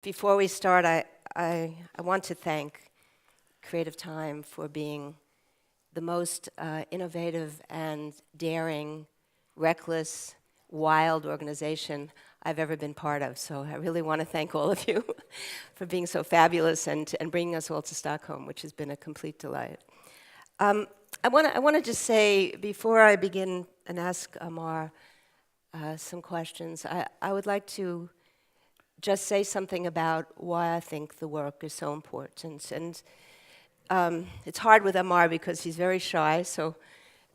Before we start, I want to thank Creative Time for being the most innovative and daring, reckless, wild organization I've ever been part of. So I really want to thank all of you for being so fabulous and bringing us all to Stockholm, which has been a complete delight. I want to just say, before I begin and ask Amar some questions, I would like to just say something about why I think the work is so important. And it's hard with Amar because he's very shy, so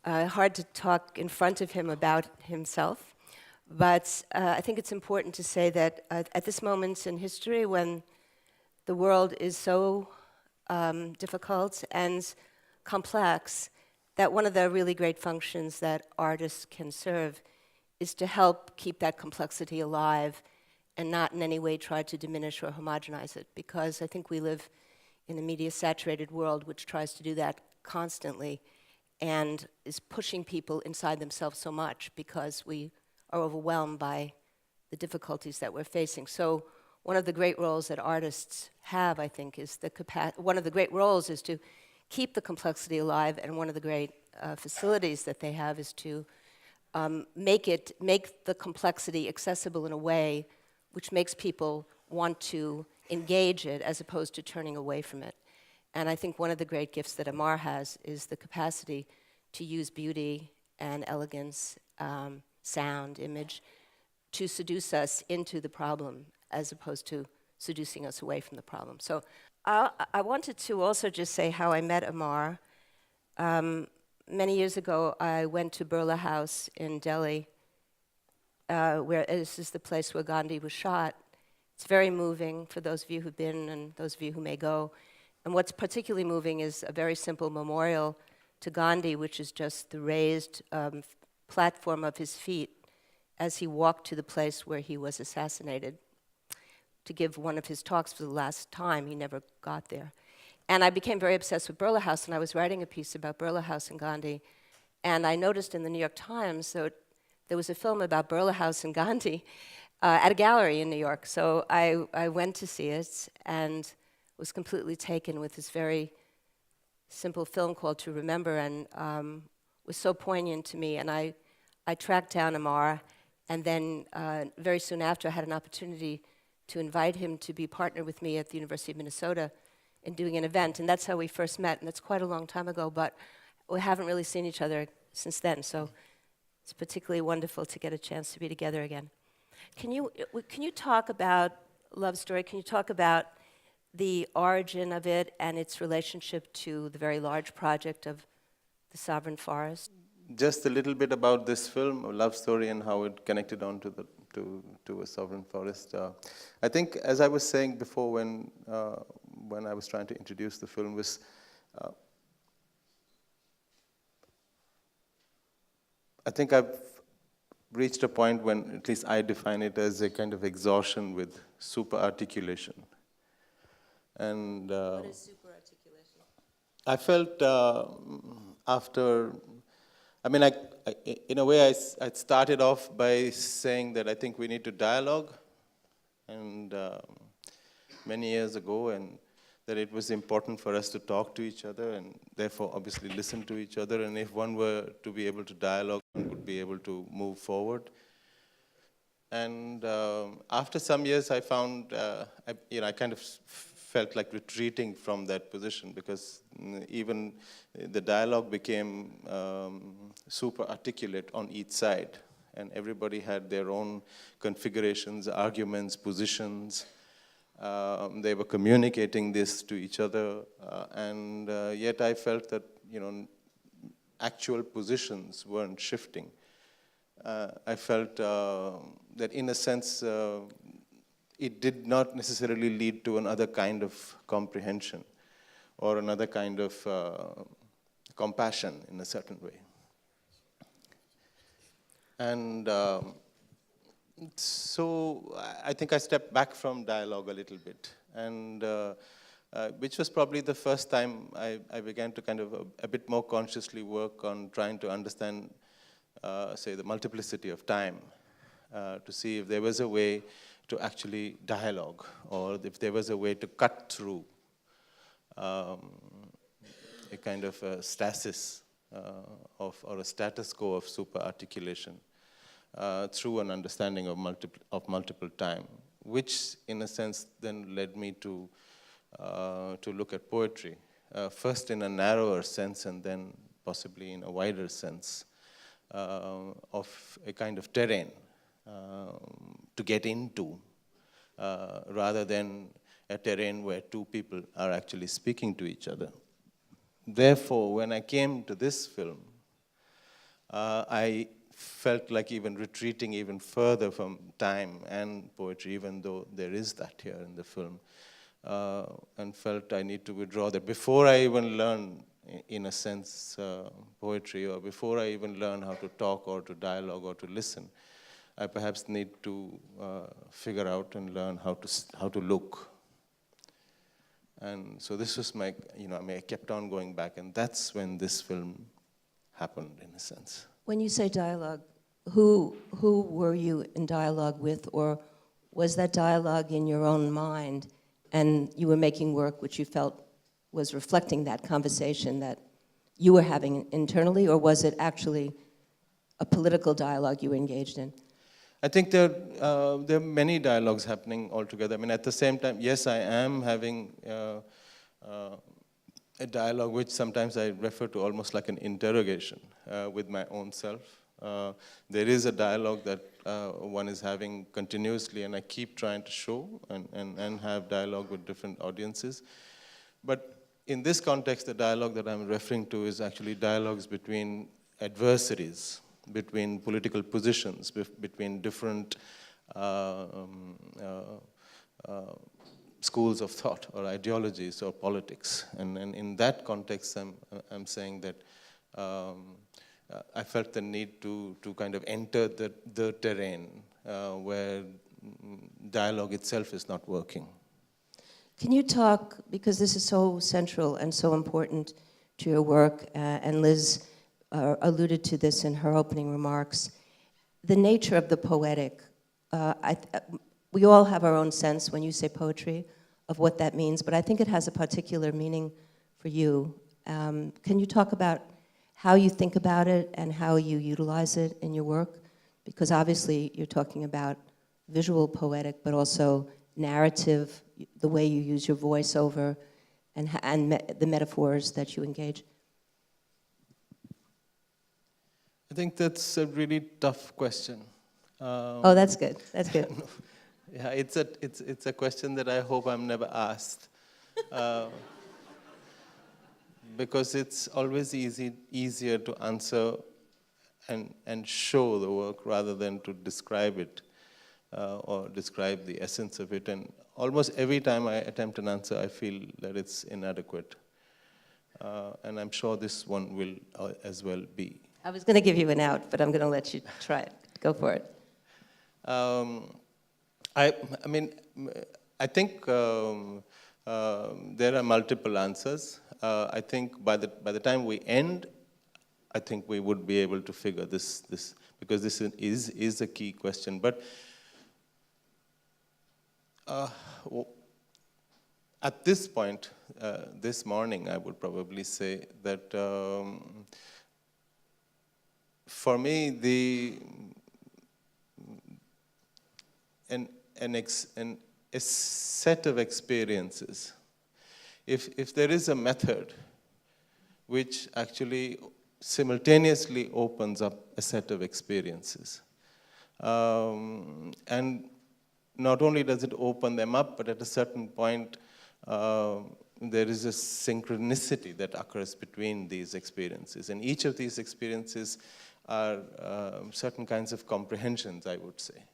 hard to talk in front of him about himself. But I think it's important to say that at this moment in history, when the world is so difficult and complex, that one of the really great functions that artists can serve is to help keep that complexity alive and not in any way try to diminish or homogenize it, because I think we live in a media-saturated world which tries to do that constantly and is pushing people inside themselves so much because we are overwhelmed by the difficulties that we're facing. So one of the great roles that artists have, I think, is one of the great roles is to keep the complexity alive, and one of the great facilities that they have is to make the complexity accessible in a way which makes people want to engage it as opposed to turning away from it. And I think one of the great gifts that Amar has is the capacity to use beauty and elegance, sound, image, to seduce us into the problem as opposed to seducing us away from the problem. So I wanted to also just say how I met Amar. Many years ago, I went to Birla House in Delhi, where this is the place where Gandhi was shot. It's very moving for those of you who've been and those of you who may go. And what's particularly moving is a very simple memorial to Gandhi, which is just the raised platform of his feet as he walked to the place where he was assassinated to give one of his talks for the last time. He never got there. And I became very obsessed with Birla House, and I was writing a piece about Birla House and Gandhi. And I noticed in the New York Times that there was a film about Birla House and Gandhi at a gallery in New York. So I went to see it and was completely taken with this very simple film called To Remember, and was so poignant to me. And I tracked down Amar, and then very soon after I had an opportunity to invite him to be partner with me at the University of Minnesota in doing an event. And that's how we first met, and that's quite a long time ago, but we haven't really seen each other since then. So it's particularly wonderful to get a chance to be together again. Can you talk about Love Story? Can you talk about the origin of it and its relationship to the very large project of the Sovereign Forest? Just a little bit about this film, Love Story, and how it connected on to a sovereign forest. I think, as I was saying before, when I was trying to introduce the film, was I think I've reached a point when, at least I define it as a kind of exhaustion with super articulation. And What is super articulation? I felt after, I mean, in a way, I started off by saying that I think we need to dialogue, and many years ago, and that it was important for us to talk to each other and therefore obviously listen to each other, and if one were to be able to dialogue, one would be able to move forward. And after some years, I found, I kind of felt like retreating from that position, because even the dialogue became super articulate on each side, and everybody had their own configurations, arguments, positions. They were communicating this to each other, and yet I felt that, actual positions weren't shifting. I felt that in a sense, it did not necessarily lead to another kind of comprehension or another kind of compassion in a certain way. And so I think I stepped back from dialogue a little bit, and which was probably the first time I began to kind of a bit more consciously work on trying to understand, say, the multiplicity of time, to see if there was a way to actually dialogue, or if there was a way to cut through a kind of a stasis or a status quo of super articulation through an understanding of multiple time, which in a sense then led me to look at poetry, first in a narrower sense and then possibly in a wider sense of a kind of terrain to get into, rather than a terrain where two people are actually speaking to each other. Therefore, when I came to this film, I felt like even retreating even further from time and poetry, even though there is that here in the film, and felt I need to withdraw that before I even learn, in a sense, poetry, or before I even learn how to talk or to dialogue or to listen, I perhaps need to figure out and learn how to look. And so this was my, I kept on going back, and that's when this film happened, in a sense. When you say dialogue, who were you in dialogue with, or was that dialogue in your own mind, and you were making work which you felt was reflecting that conversation that you were having internally, or was it actually a political dialogue you were engaged in? I think there are many dialogues happening altogether. I mean, at the same time, yes, I am having a dialogue which sometimes I refer to almost like an interrogation with my own self. There is a dialogue that one is having continuously, and I keep trying to show and have dialogue with different audiences. But in this context, the dialogue that I'm referring to is actually dialogues between adversaries, between political positions, between different schools of thought or ideologies or politics. And in that context, I'm saying that I felt the need to kind of enter the terrain where dialogue itself is not working. Can you talk, because this is so central and so important to your work, and Liz alluded to this in her opening remarks, the nature of the poetic. We all have our own sense when you say poetry of what that means, but I think it has a particular meaning for you. Can you talk about how you think about it and how you utilize it in your work? Because obviously you're talking about visual poetic, but also narrative, the way you use your voiceover, and the metaphors that you engage. I think that's a really tough question. Oh, that's good. That's good. Yeah, it's a question that I hope I'm never asked, because it's always easier to answer and show the work rather than to describe it or describe the essence of it. And almost every time I attempt an answer, I feel that it's inadequate, and I'm sure this one will as well be. I was going to give you an out, but I'm going to let you try it. Go for it. I mean, I think there are multiple answers. I think by the time we end, I think we would be able to figure this because this is a key question. But at this point, this morning, I would probably say that for me, a set of experiences, if there is a method which actually simultaneously opens up a set of experiences, and not only does it open them up, but at a certain point there is a synchronicity that occurs between these experiences, and each of these experiences are certain kinds of comprehensions, I would say.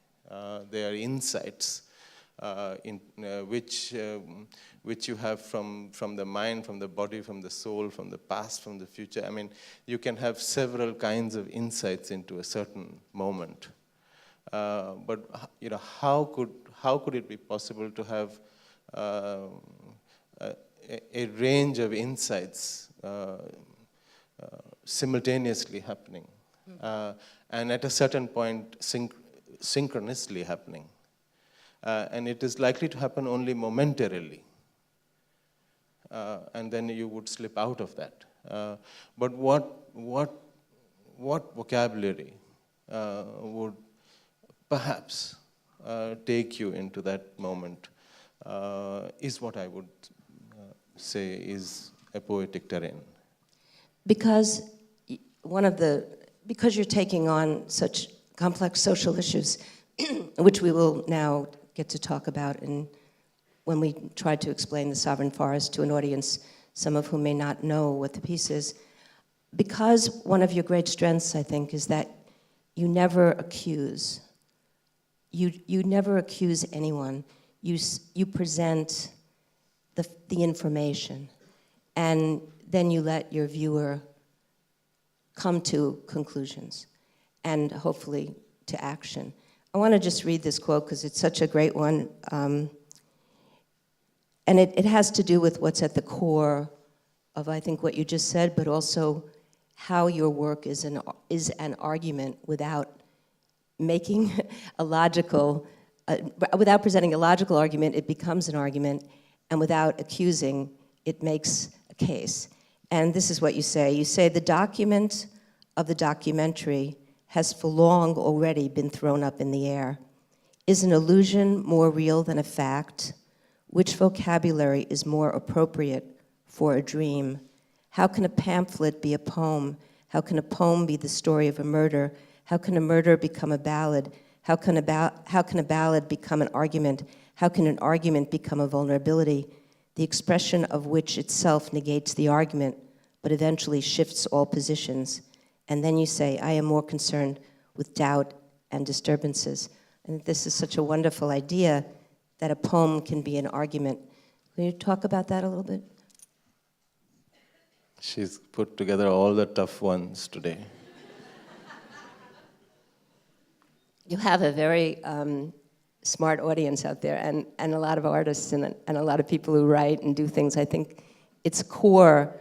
They are insights which you have from the mind, from the body, from the soul, from the past, from the future. I mean, you can have several kinds of insights into a certain moment. But how could it be possible to have a range of insights simultaneously happening, and at a certain point synchronously happening? and it is likely to happen only momentarily. And then you would slip out of that. But what vocabulary would perhaps take you into that moment is what I would say is a poetic terrain. Because because you're taking on such complex social issues, which we will now get to talk about when we try to explain the sovereign forest to an audience, some of whom may not know what the piece is. Because one of your great strengths, I think, is that you never accuse. You never accuse anyone. You present the information, and then you let your viewer come to conclusions and hopefully to action. I want to just read this quote because it's such a great one. And it has to do with what's at the core of, I think, what you just said, but also how your work is an argument without making without presenting a logical argument, it becomes an argument, and without accusing, it makes a case. And this is what you say. You say, the document of the documentary has for long already been thrown up in the air. Is an illusion more real than a fact? Which vocabulary is more appropriate for a dream? How can a pamphlet be a poem? How can a poem be the story of a murder? How can a murder become a ballad? How can a ballad become an argument? How can an argument become a vulnerability, the expression of which itself negates the argument, but eventually shifts all positions? And then you say, I am more concerned with doubt and disturbances. And this is such a wonderful idea that a poem can be an argument. Can you talk about that a little bit? She's put together all the tough ones today. You have a very smart audience out there, and a lot of artists and a lot of people who write and do things. I think it's core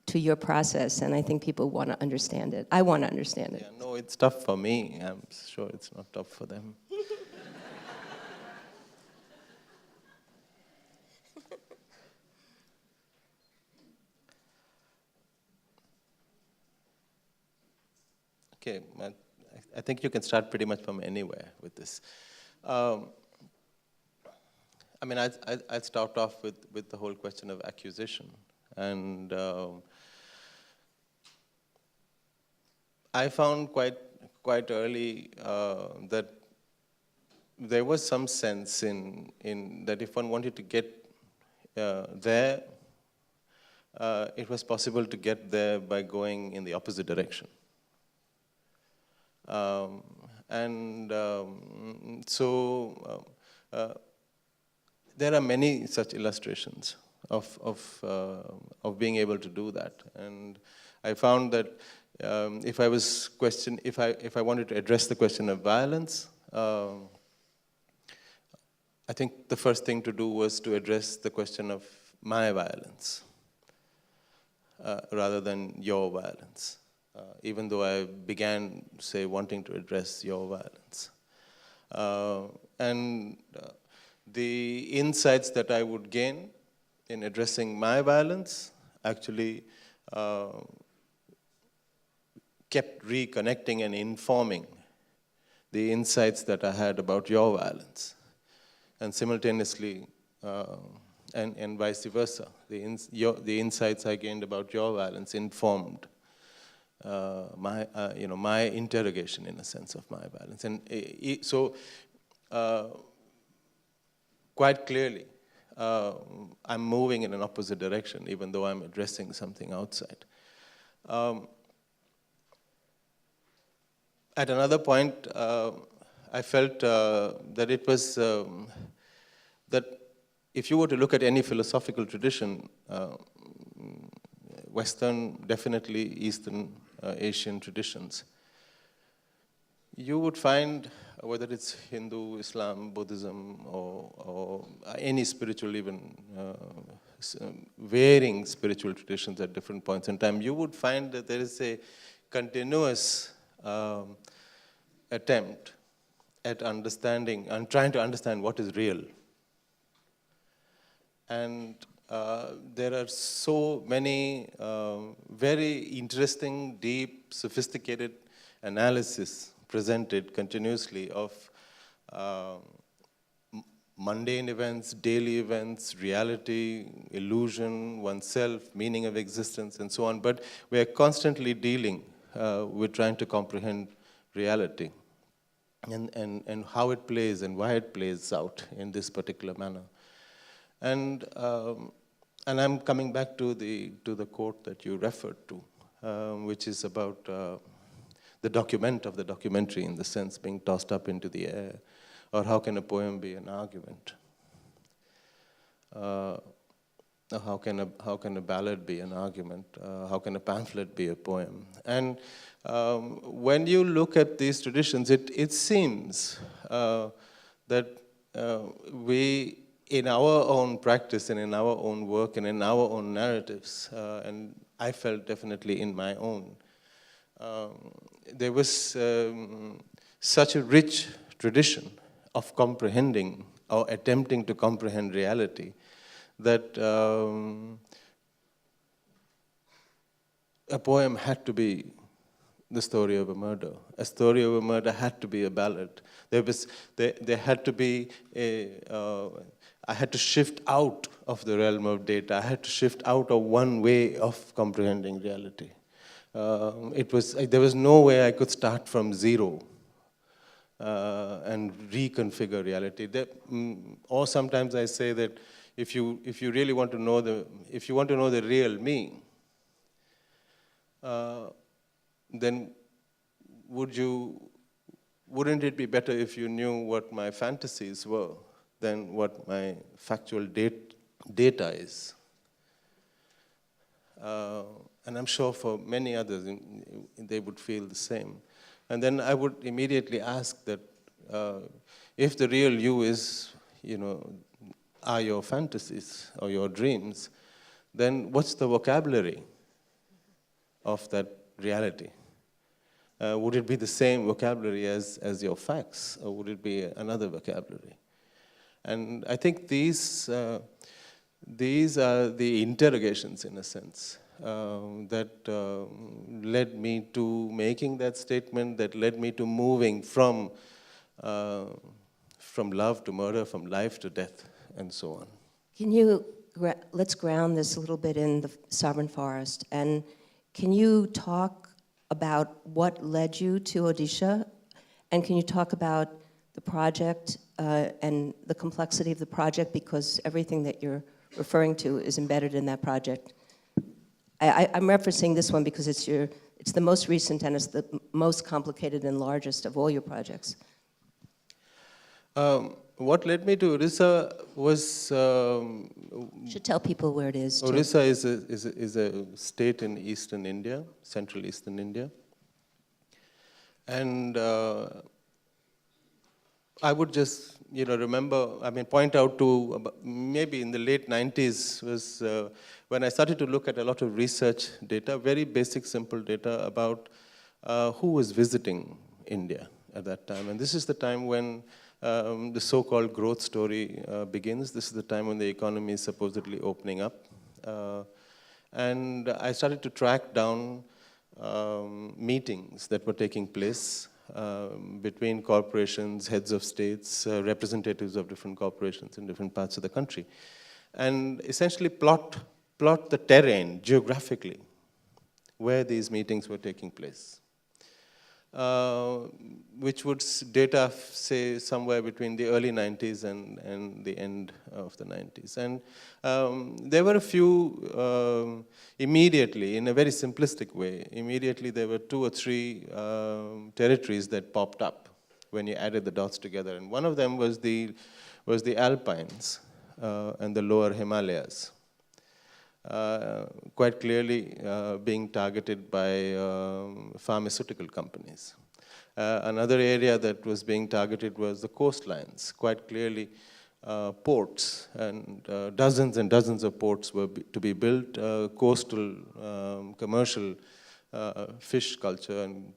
to your process, and I think people want to understand it. I want to understand it. Yeah, no, it's tough for me. I'm sure it's not tough for them. Okay, I think you can start pretty much from anywhere with this. I mean, I'd start off with the whole question of accusation. And I found quite early that there was some sense in that if one wanted to get there, it was possible to get there by going in the opposite direction. There are many such illustrations of being able to do that, and I found that if I wanted to address the question of violence, I think the first thing to do was to address the question of my violence rather than your violence. Even though I began, say, wanting to address your violence. The insights that I would gain in addressing my violence actually kept reconnecting and informing the insights that I had about your violence. And simultaneously, and vice versa, the insights I gained about your violence informed my interrogation, in a sense, of my violence. And so, quite clearly, I'm moving in an opposite direction, even though I'm addressing something outside. At another point, I felt that it was that if you were to look at any philosophical tradition, Western, definitely Eastern, Asian traditions, you would find, whether it's Hindu, Islam, Buddhism, or any spiritual, even varying spiritual traditions at different points in time, you would find that there is a continuous attempt at understanding and trying to understand what is real. And there are so many very interesting, deep, sophisticated analysis presented continuously of mundane events, daily events, reality, illusion, oneself, meaning of existence, and so on. But we are constantly dealing with trying to comprehend reality and how it plays and why it plays out in this particular manner. And I'm coming back to the quote that you referred to, which is about the document of the documentary, in the sense being tossed up into the air, or how can a poem be an argument? How can a ballad be an argument? How can a pamphlet be a poem? And when you look at these traditions, it seems that we, in our own practice and in our own work and in our own narratives, and I felt definitely in my own, there was such a rich tradition of comprehending or attempting to comprehend reality that a poem had to be the story of a murder. A story of a murder had to be a ballad. There had to be I had to shift out of the realm of data. I had to shift out of one way of comprehending reality. There was no way I could start from zero and reconfigure reality. Or sometimes I say that if you really want to know the real me, then wouldn't it be better if you knew what my fantasies were than what my factual data is? And I'm sure for many others, they would feel the same. And then I would immediately ask that if the real you is, are your fantasies or your dreams, then what's the vocabulary of that reality? Would it be the same vocabulary as your facts, or would it be another vocabulary? And I think these are the interrogations, in a sense, that led me to making that statement, that led me to moving from love to murder, from life to death, and so on. Let's ground this a little bit in the sovereign forest, and can you talk about what led you to Odisha, and can you talk about the project and the complexity of the project, because everything that you're referring to is embedded in that project. I'm referencing this one because it's the most recent and it's the most complicated and largest of all your projects. What led me to Orissa was... should tell people where it is, too. Orissa is a state in eastern India, central eastern India. And I would just, point out to maybe in the late 90s was when I started to look at a lot of research data, very basic, simple data about who was visiting India at that time. And this is the time when the so-called growth story begins. This is the time when the economy is supposedly opening up. And I started to track down meetings that were taking place between corporations, heads of states, representatives of different corporations in different parts of the country, and essentially plot the terrain geographically where these meetings were taking place, which would data say somewhere between the early 90s and the end of the 90s. And there were a few immediately, in a very simplistic way, immediately there were 2 or 3 territories that popped up when you added the dots together. And one of them was the Alpines and the lower Himalayas. Quite clearly being targeted by pharmaceutical companies. Another area that was being targeted was the coastlines, quite clearly ports, and dozens of ports were to be built, coastal commercial fish culture and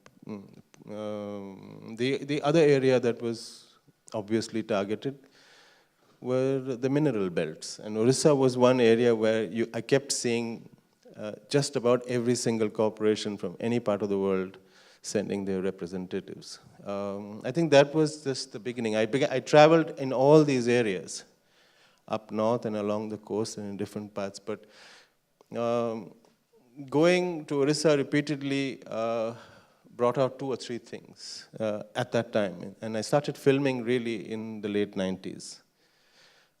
the other area that was obviously targeted were the mineral belts. And Orissa was one area where I kept seeing just about every single corporation from any part of the world sending their representatives. I think that was just the beginning. I traveled in all these areas, up north and along the coast and in different parts. But going to Orissa repeatedly brought out 2 or 3 things at that time. And I started filming really in the late 90s.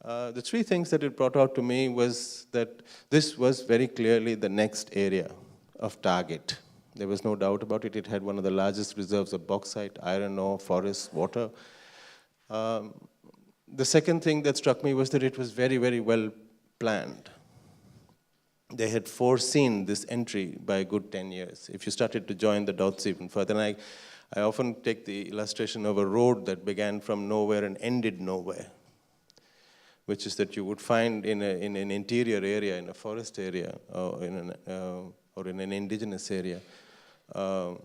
The 3 things that it brought out to me was that this was very clearly the next area of target. There was no doubt about it. It had one of the largest reserves of bauxite, iron ore, forests, water. The second thing that struck me was that it was very, very well planned. They had foreseen this entry by a good 10 years. If you started to join the dots even further, and I often take the illustration of a road that began from nowhere and ended nowhere, which is that you would find in an interior area, in a forest area, or in an indigenous area, a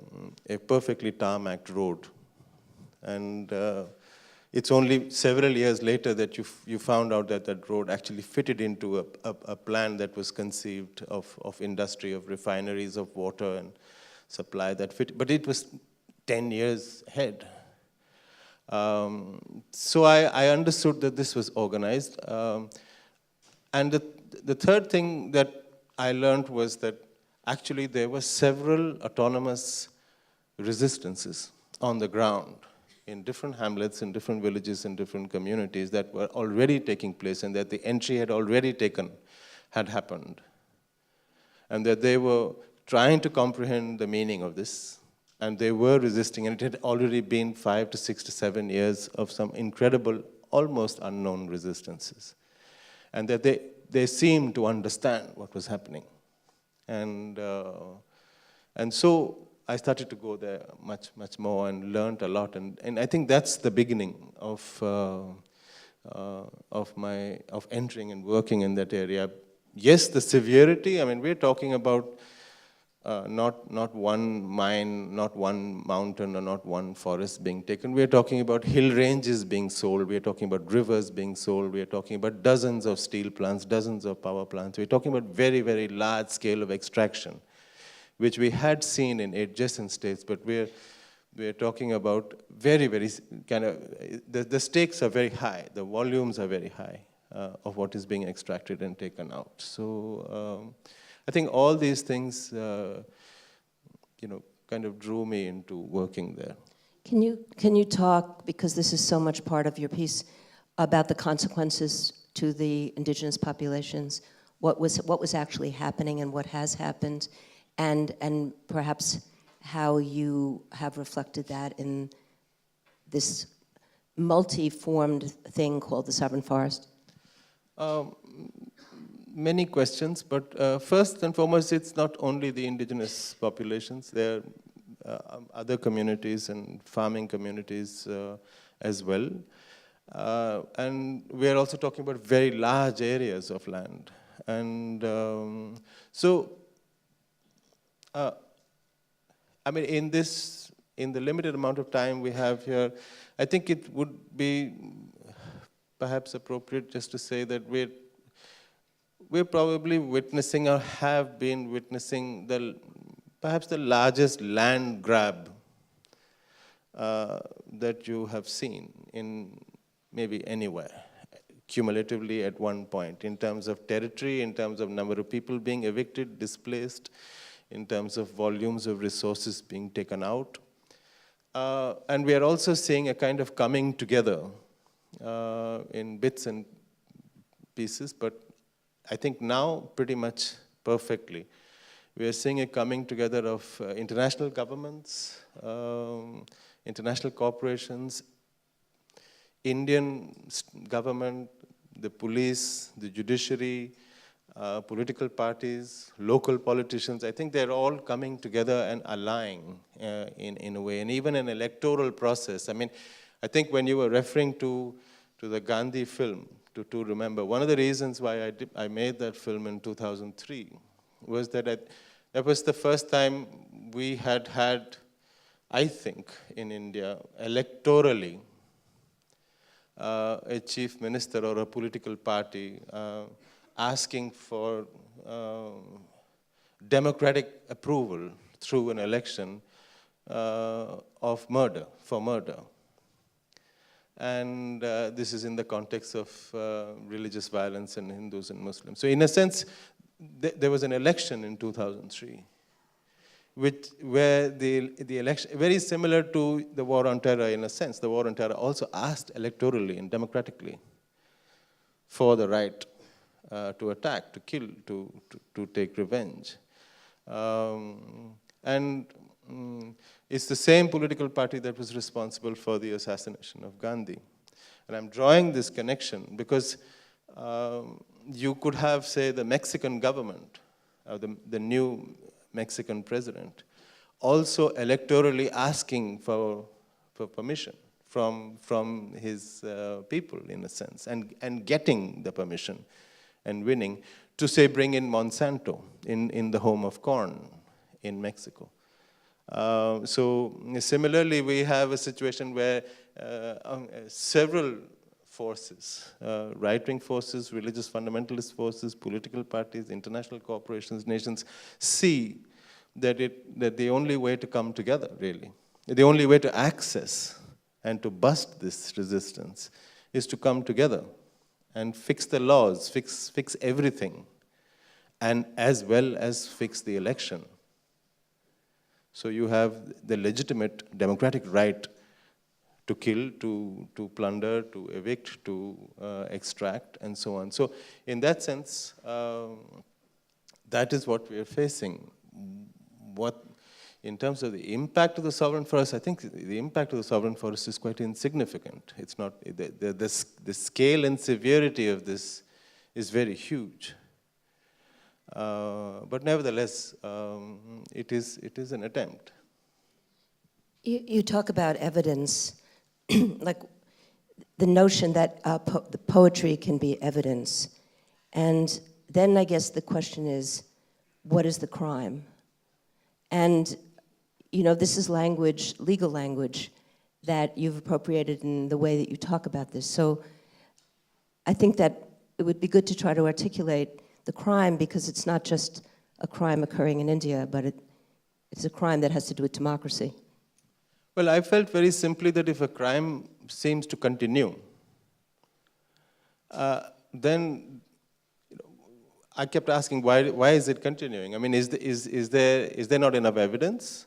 perfectly tarmacked road. And it's only several years later that you found out that that road actually fitted into a plan that was conceived of industry, of refineries, of water and supply that fit. But it was 10 years ahead. So I understood that this was organized. And the third thing that I learned was that actually there were several autonomous resistances on the ground in different hamlets, in different villages, in different communities that were already taking place, and that the entry had happened. And that they were trying to comprehend the meaning of this, and they were resisting, and it had already been 5 to 6 to 7 years of some incredible, almost unknown resistances. And that they seemed to understand what was happening. And so I started to go there much, much more and learned a lot. And I think that's the beginning of entering and working in that area. Yes, the severity, I mean, we're talking about not one mine, not one mountain, or not one forest being taken. We're talking about hill ranges being sold. We're talking about rivers being sold. We're talking about dozens of steel plants, dozens of power plants. We're talking about very, very large scale of extraction, which we had seen in adjacent states, but we're talking about very, very kind of, the stakes are very high, the volumes are very high of what is being extracted and taken out. So I think all these things, kind of drew me into working there. Can you talk, because this is so much part of your piece, about the consequences to the indigenous populations? What was actually happening and what has happened? And perhaps how you have reflected that in this multi-formed thing called the sovereign forest? Many questions, but first and foremost, it's not only the indigenous populations. There are other communities and farming communities as well. And we are also talking about very large areas of land. And I mean, in the limited amount of time we have here, I think it would be perhaps appropriate just to say that we're probably witnessing, or have been witnessing, perhaps the largest land grab that you have seen in maybe anywhere, cumulatively at one point, in terms of territory, in terms of number of people being evicted, displaced, in terms of volumes of resources being taken out. And we are also seeing a kind of coming together in bits and pieces, but I think now pretty much perfectly. We are seeing a coming together of international governments, international corporations, Indian government, the police, the judiciary, political parties, local politicians. I think they're all coming together and aligning in a way, and even an electoral process. I mean, I think when you were referring to the Gandhi film, to remember, one of the reasons why I made that film in 2003 was that that was the first time we had I think, in India, electorally, a chief minister or a political party asking for democratic approval through an election of murder, for murder. And this is in the context of religious violence in Hindus and Muslims. So in a sense, there was an election in 2003, where the election, very similar to the war on terror in a sense. The war on terror also asked electorally and democratically for the right to attack, to kill, to take revenge. It's the same political party that was responsible for the assassination of Gandhi. And I'm drawing this connection because you could have, say, the Mexican government, the new Mexican president, also electorally asking for permission from his people, in a sense, and getting the permission and winning to, say, bring in Monsanto in the home of corn in Mexico. So similarly, we have a situation where several forces, right-wing forces, religious fundamentalist forces, political parties, international corporations, nations, see that the only way to come together, really, the only way to access and to bust this resistance is to come together and fix the laws, fix everything, and as well as fix the election. So you have the legitimate democratic right to kill, to plunder, to evict, to extract, and so on. So in that sense, that is what we are facing. In terms of the impact of the sovereign forest, I think the impact of the sovereign forest is quite insignificant. It's not, the scale and severity of this is very huge. But nevertheless, it is an attempt. You talk about evidence, like the notion that the poetry can be evidence. And then I guess the question is, what is the crime? And, you know, this is language, legal language, that you've appropriated in the way that you talk about this. So I think that it would be good to try to articulate the crime, because it's not just a crime occurring in India, but it's a crime that has to do with democracy. Well, I felt very simply that if a crime seems to continue, then I kept asking, why is it continuing? I mean, is there not enough evidence?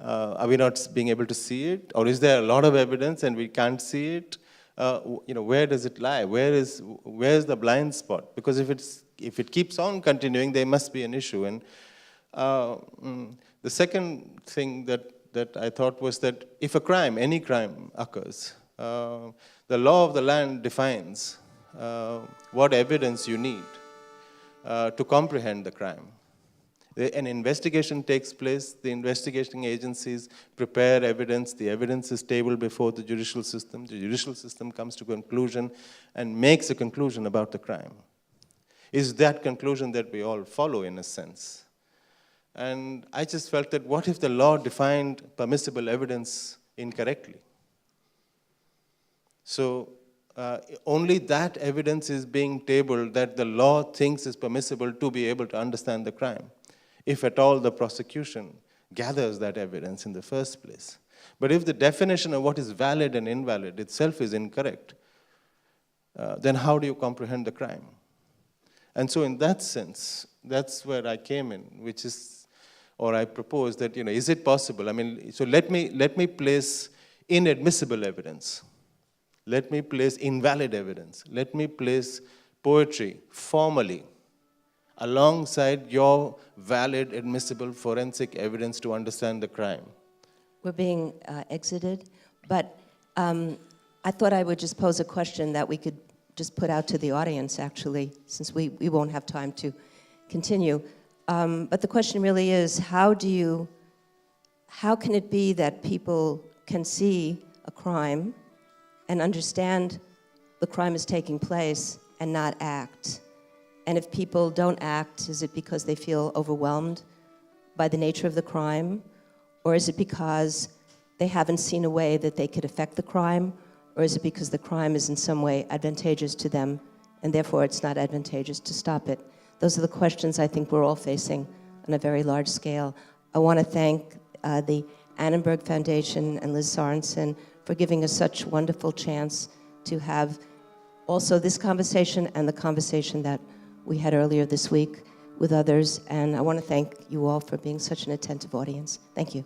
Are we not being able to see it? Or is there a lot of evidence and we can't see it? Where does it lie? Where's the blind spot? Because if it keeps on continuing, there must be an issue. And the second thing that I thought was that if a crime, any crime occurs, the law of the land defines what evidence you need to comprehend the crime. An investigation takes place, the investigating agencies prepare evidence, the evidence is tabled before the judicial system comes to conclusion and makes a conclusion about the crime. Is that conclusion that we all follow, in a sense? And I just felt that what if the law defined permissible evidence incorrectly? So only that evidence is being tabled that the law thinks is permissible to be able to understand the crime, if at all the prosecution gathers that evidence in the first place. But if the definition of what is valid and invalid itself is incorrect, then how do you comprehend the crime? And so in that sense, that's where I came in, which is, or I proposed that, is it possible? I mean, so let me place inadmissible evidence. Let me place invalid evidence. Let me place poetry formally alongside your valid, admissible forensic evidence to understand the crime. We're being exited, but I thought I would just pose a question that we could just put out to the audience, actually, since we won't have time to continue. But the question really is, how can it be that people can see a crime and understand the crime is taking place and not act? And if people don't act, is it because they feel overwhelmed by the nature of the crime? Or is it because they haven't seen a way that they could affect the crime, or is it because the crime is in some way advantageous to them, and therefore it's not advantageous to stop it? Those are the questions I think we're all facing on a very large scale. I want to thank the Annenberg Foundation and Liz Sorensen for giving us such wonderful chance to have also this conversation and the conversation that we had earlier this week with others. And I want to thank you all for being such an attentive audience. Thank you.